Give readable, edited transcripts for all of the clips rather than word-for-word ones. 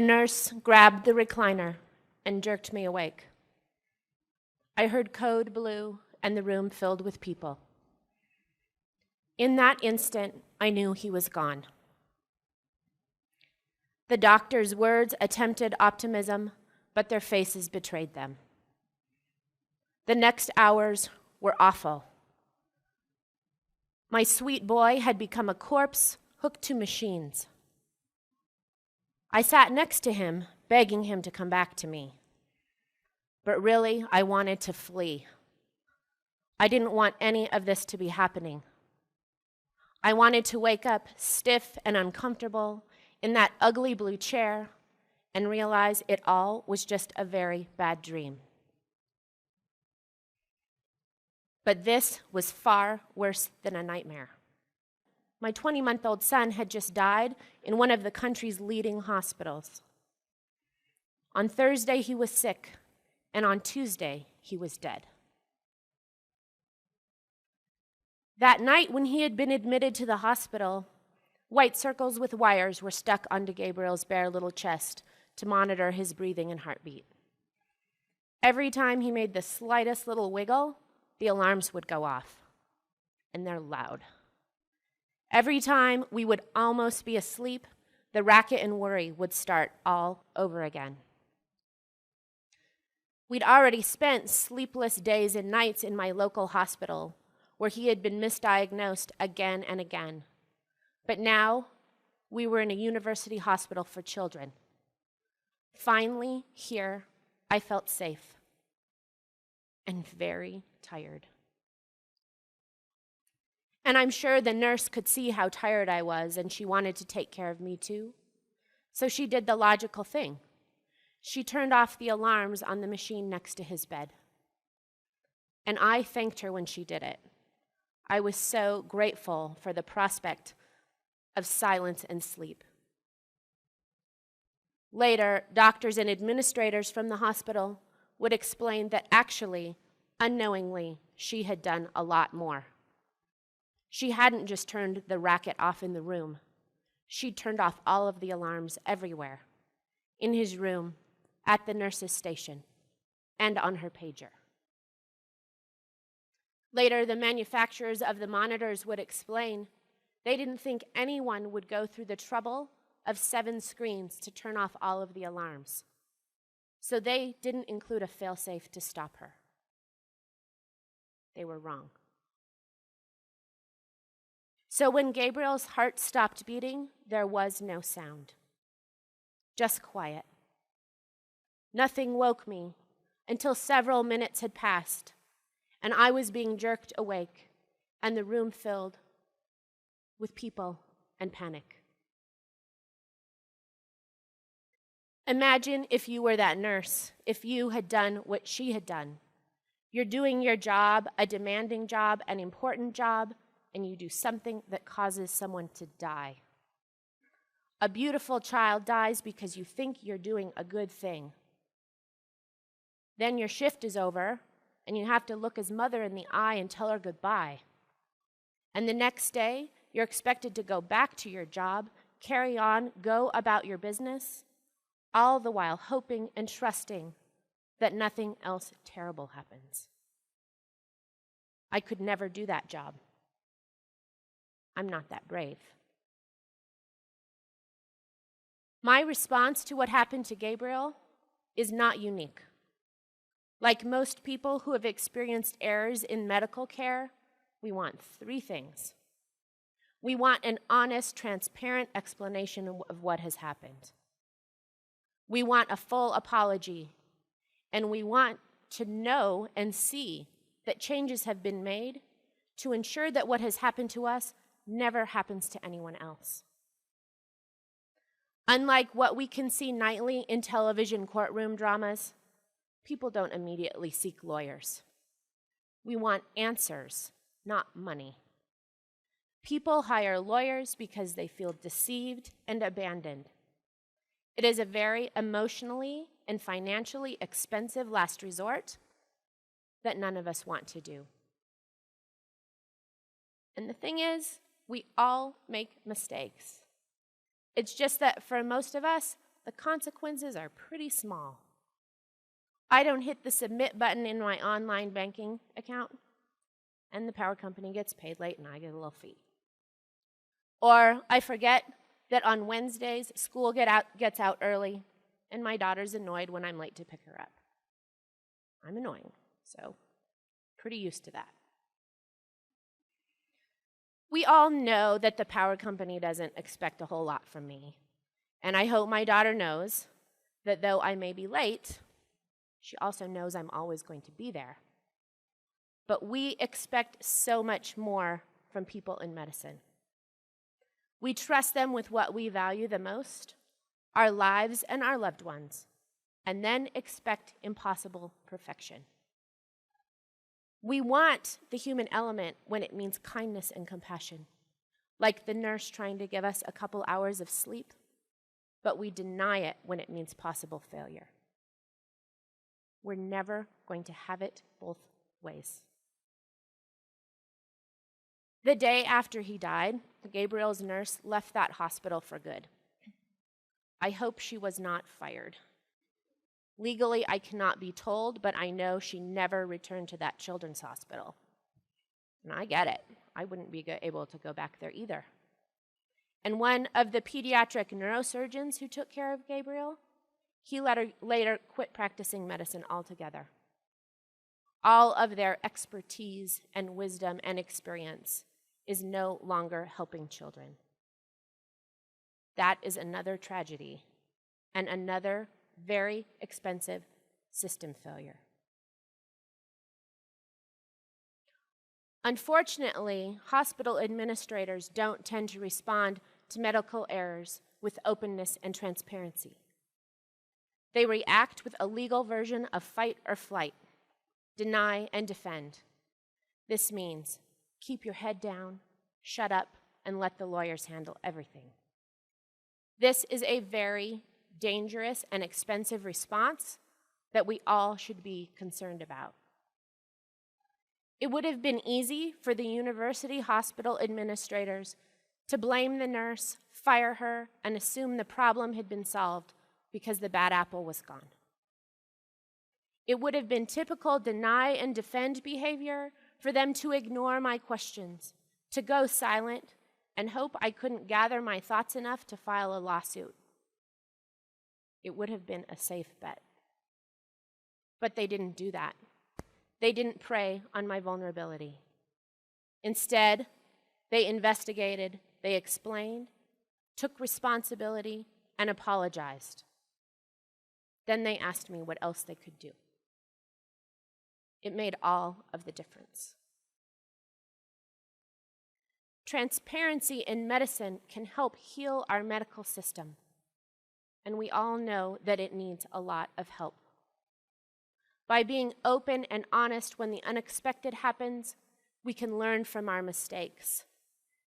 The nurse grabbed the recliner and jerked me awake. I heard code blue and the room filled with people. In that instant, I knew he was gone. The doctor's words attempted optimism, but their faces betrayed them. The next hours were awful. My sweet boy had become a corpse hooked to machines. I sat next to him, begging him to come back to me. But really, I wanted to flee. I didn't want any of this to be happening. I wanted to wake up stiff and uncomfortable in that ugly blue chair and realize it all was just a very bad dream. But this was far worse than a nightmare. My 20-month-old son had just died in one of the country's leading hospitals. On Thursday, he was sick, and on Tuesday, he was dead. That night, when he had been admitted to the hospital, white circles with wires were stuck onto Gabriel's bare little chest to monitor his breathing and heartbeat. Every time he made the slightest little wiggle, the alarms would go off, and they're loud. Every time we would almost be asleep, the racket and worry would start all over again. We'd already spent sleepless days and nights in my local hospital where he had been misdiagnosed again and again. But now, we were in a university hospital for children. Finally, here, I felt safe and very tired. And I'm sure the nurse could see how tired I was, and she wanted to take care of me too. So she did the logical thing. She turned off the alarms on the machine next to his bed. And I thanked her when she did it. I was so grateful for the prospect of silence and sleep. Later, doctors and administrators from the hospital would explain that actually, unknowingly, she had done a lot more. She hadn't just turned the racket off in the room. She'd turned off all of the alarms everywhere, in his room, at the nurse's station, and on her pager. Later, the manufacturers of the monitors would explain they didn't think anyone would go through the trouble of 7 screens to turn off all of the alarms. So they didn't include a failsafe to stop her. They were wrong. So when Gabriel's heart stopped beating, there was no sound. Just quiet. Nothing woke me until several minutes had passed, and I was being jerked awake, and the room filled with people and panic. Imagine if you were that nurse, if you had done what she had done. You're doing your job, a demanding job, an important job, and you do something that causes someone to die. A beautiful child dies because you think you're doing a good thing. Then your shift is over, and you have to look his mother in the eye and tell her goodbye. And the next day, you're expected to go back to your job, carry on, go about your business, all the while hoping and trusting that nothing else terrible happens. I could never do that job. I'm not that brave. My response to what happened to Gabriel is not unique. Like most people who have experienced errors in medical care, we want 3 things. We want an honest, transparent explanation of what has happened. We want a full apology, and we want to know and see that changes have been made to ensure that what has happened to us never happens to anyone else. Unlike what we can see nightly in television courtroom dramas, people don't immediately seek lawyers. We want answers, not money. People hire lawyers because they feel deceived and abandoned. It is a very emotionally and financially expensive last resort that none of us want to do. And the thing is, we all make mistakes. It's just that for most of us, the consequences are pretty small. I don't hit the submit button in my online banking account, and the power company gets paid late and I get a little fee. Or I forget that on Wednesdays, school gets out early, and my daughter's annoyed when I'm late to pick her up. I'm annoying, so pretty used to that. We all know that the power company doesn't expect a whole lot from me, and I hope my daughter knows that though I may be late, she also knows I'm always going to be there. But we expect so much more from people in medicine. We trust them with what we value the most, our lives and our loved ones, and then expect impossible perfection. We want the human element when it means kindness and compassion, like the nurse trying to give us a couple hours of sleep, but we deny it when it means possible failure. We're never going to have it both ways. The day after he died, Gabriel's nurse left that hospital for good. I hope she was not fired. Legally, I cannot be told, but I know she never returned to that children's hospital. And I get it. I wouldn't be able to go back there either. And one of the pediatric neurosurgeons who took care of Gabriel, he later quit practicing medicine altogether. All of their expertise and wisdom and experience is no longer helping children. That is another tragedy and another very expensive system failure. Unfortunately, hospital administrators don't tend to respond to medical errors with openness and transparency. They react with a legal version of fight or flight, deny and defend. This means keep your head down, shut up, and let the lawyers handle everything. This is a very dangerous and expensive response that we all should be concerned about. It would have been easy for the university hospital administrators to blame the nurse, fire her, and assume the problem had been solved because the bad apple was gone. It would have been typical deny and defend behavior for them to ignore my questions, to go silent, and hope I couldn't gather my thoughts enough to file a lawsuit. It would have been a safe bet. But they didn't do that. They didn't prey on my vulnerability. Instead, they investigated, they explained, took responsibility, and apologized. Then they asked me what else they could do. It made all of the difference. Transparency in medicine can help heal our medical system, and we all know that it needs a lot of help. By being open and honest when the unexpected happens, we can learn from our mistakes.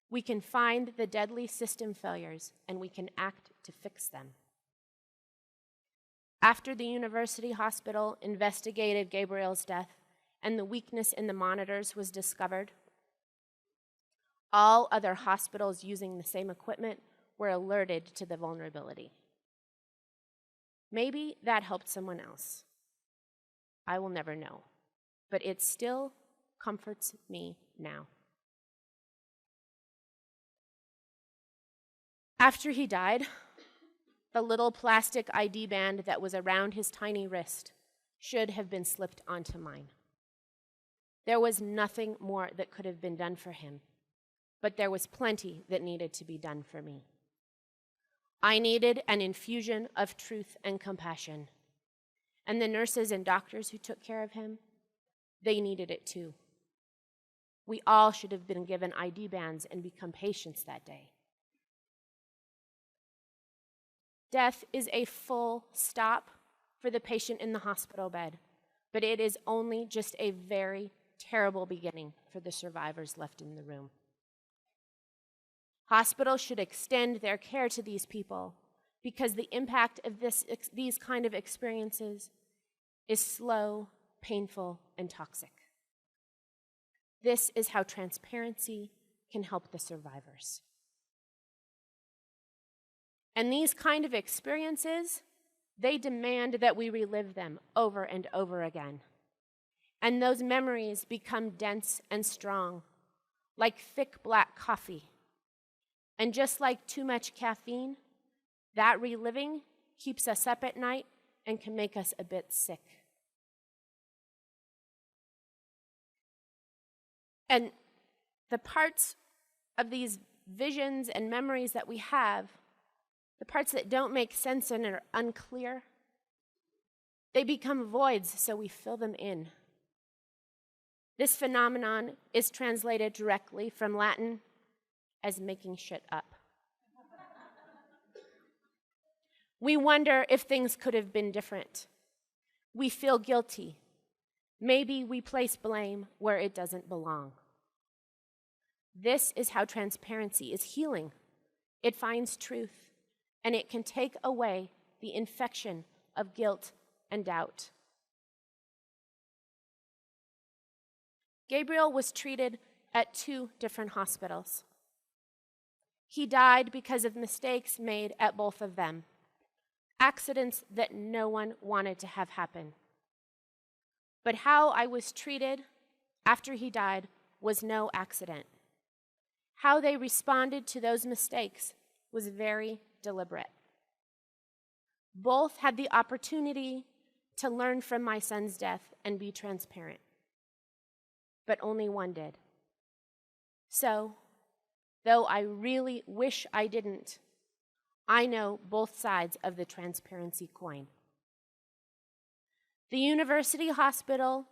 We can find the deadly system failures, and we can act to fix them. After the university hospital investigated Gabriel's death and the weakness in the monitors was discovered, all other hospitals using the same equipment were alerted to the vulnerability. Maybe that helped someone else. I will never know, but it still comforts me now. After he died, the little plastic ID band that was around his tiny wrist should have been slipped onto mine. There was nothing more that could have been done for him, but there was plenty that needed to be done for me. I needed an infusion of truth and compassion, and the nurses and doctors who took care of him, they needed it too. We all should have been given ID bands and become patients that day. Death is a full stop for the patient in the hospital bed, but it is only just a very terrible beginning for the survivors left in the room. Hospitals should extend their care to these people because the impact of these kind of experiences is slow, painful, and toxic. This is how transparency can help the survivors. And these kind of experiences, they demand that we relive them over and over again. And those memories become dense and strong, like thick black coffee. And just like too much caffeine, that reliving keeps us up at night and can make us a bit sick. And the parts of these visions and memories that we have, the parts that don't make sense and are unclear, they become voids, so we fill them in. This phenomenon is translated directly from Latin as making shit up. We wonder if things could have been different. We feel guilty. Maybe we place blame where it doesn't belong. This is how transparency is healing. It finds truth, and it can take away the infection of guilt and doubt. Gabriel was treated at 2 different hospitals. He died because of mistakes made at both of them, accidents that no one wanted to have happen. But how I was treated after he died was no accident. How they responded to those mistakes was very deliberate. Both had the opportunity to learn from my son's death and be transparent, but only one did. So, though I really wish I didn't, I know both sides of the transparency coin. The university hospital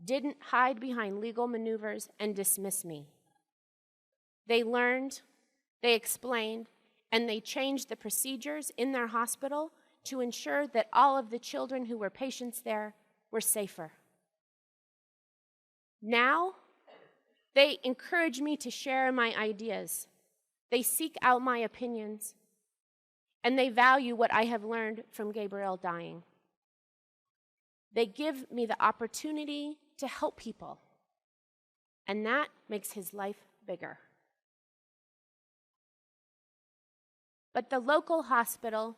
didn't hide behind legal maneuvers and dismiss me. They learned, they explained, and they changed the procedures in their hospital to ensure that all of the children who were patients there were safer. Now, they encourage me to share my ideas. They seek out my opinions, and they value what I have learned from Gabriel dying. They give me the opportunity to help people, and that makes his life bigger. But the local hospital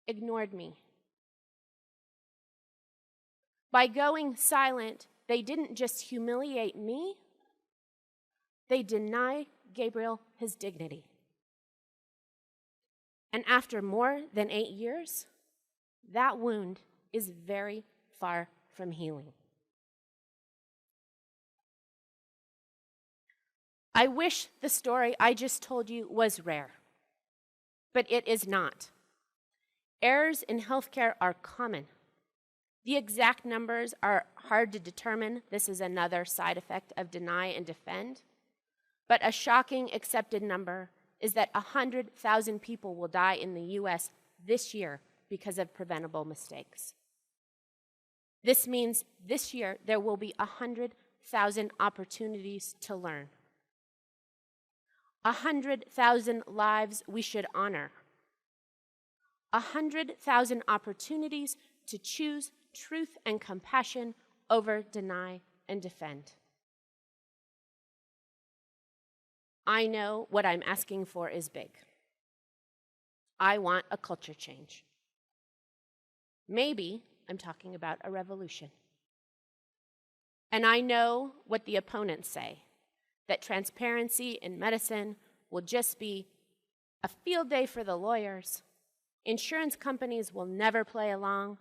ignored me. By going silent, they didn't just humiliate me, they denied Gabriel his dignity. And after more than 8 years, that wound is very far from healing. I wish the story I just told you was rare, but it is not. Errors in healthcare are common. The exact numbers are hard to determine. This is another side effect of deny and defend. But a shocking accepted number is that 100,000 people will die in the US this year because of preventable mistakes. This means this year there will be 100,000 opportunities to learn. 100,000 lives we should honor. 100,000 opportunities to choose truth and compassion over deny and defend. I know what I'm asking for is big. I want a culture change. Maybe I'm talking about a revolution. And I know what the opponents say, that transparency in medicine will just be a field day for the lawyers, insurance companies will never play along,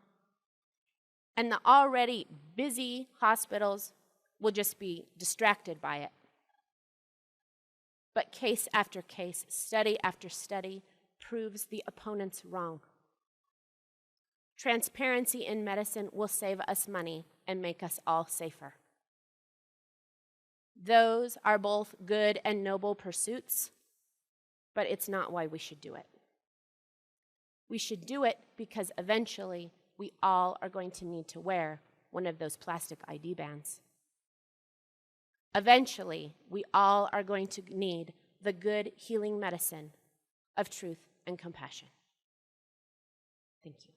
and the already busy hospitals will just be distracted by it. But case after case, study after study, proves the opponents wrong. Transparency in medicine will save us money and make us all safer. Those are both good and noble pursuits, but it's not why we should do it. We should do it because eventually we all are going to need to wear one of those plastic ID bands. Eventually, we all are going to need the good healing medicine of truth and compassion. Thank you.